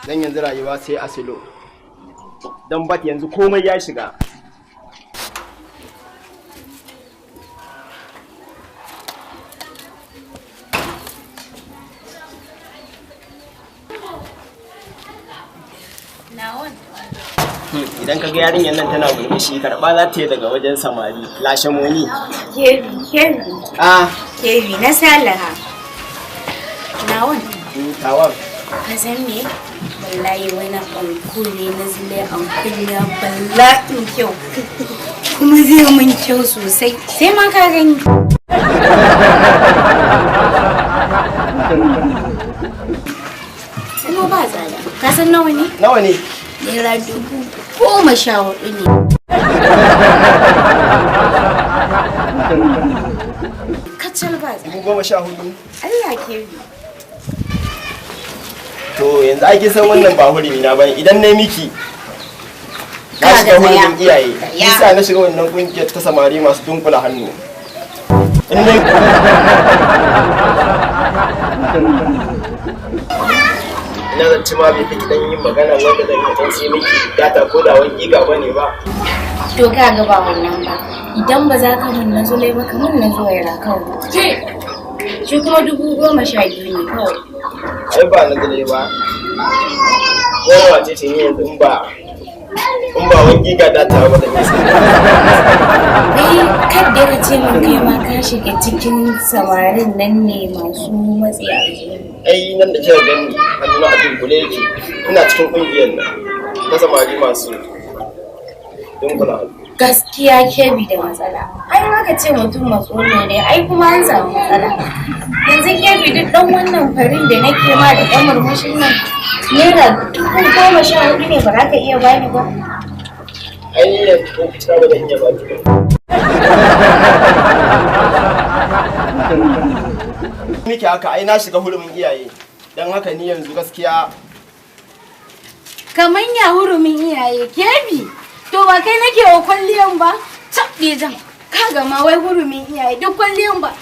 Dan yanzu rayuwa sai a silo. Dan bat yanzu komai ya shiga. Idan ka ga yarinyar nan tana gurmishi karɓa za ta yi daga wajen samari lashe moni. Kebi. Kebi na Salaha. Nawon. Tawon. Ka san me? Wallahi wani anko ne na zile ankon ya bala'in kyau. Kuma zai mun kyau sosai. Sai ma ka gani. Sano ba tsada. Ka san nawa ne? Nawa ne? Naira 14,000 ne. Kacal ba tsada. 14,000? Allah ke bi. To yanzu ake san wannan ba hurumi na bane idan na miki na shiga hurumin iyaye isa na shiga wannan kungiyar ta samari masu dunkula hannu ina zance ma bai fi dan yin magana wanda zan yi dan sai miki data ko da wani giga bane ba. To ka ga ba wannan ba idan ba za ka mun na zulai ba kamar na zuwa yara kawai shi kuma 12,000 ne kawai. Ai ba na dole ba. Wani wace ce ne yanzu in ba wani giga data ba da nisa. Kadda ka ce min kai ma ka shiga cikin samarin nan ne masu matsi a ai nan da kika gani hannuna a dunkule yake ina cikin kungiyar nan ta samari masu dunkula hannu. Gaskiya Kebi da matsala. Ai maka ce mutum matsolo ne, ai kuma an samu matsala. Yanzu Kebi duk dan wannan farin da nake ma da ɗan murmushin nan naira 14,000 ne ba za ka iya bani ba. Ai ni ne ko fita ba da iya ba ki. Miki haka ai na shiga hurumin iyaye. Dan haka ni yanzu gaskiya Kaman ya hurumin iyaye Kebi. To ba kai nake wa kwalliyan ba? Cabbe jan. Kaga ma wai hurumin iyaye duk kwalliyan ba.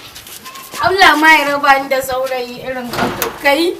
Allah ma ya raba ni da saurayi irin kai.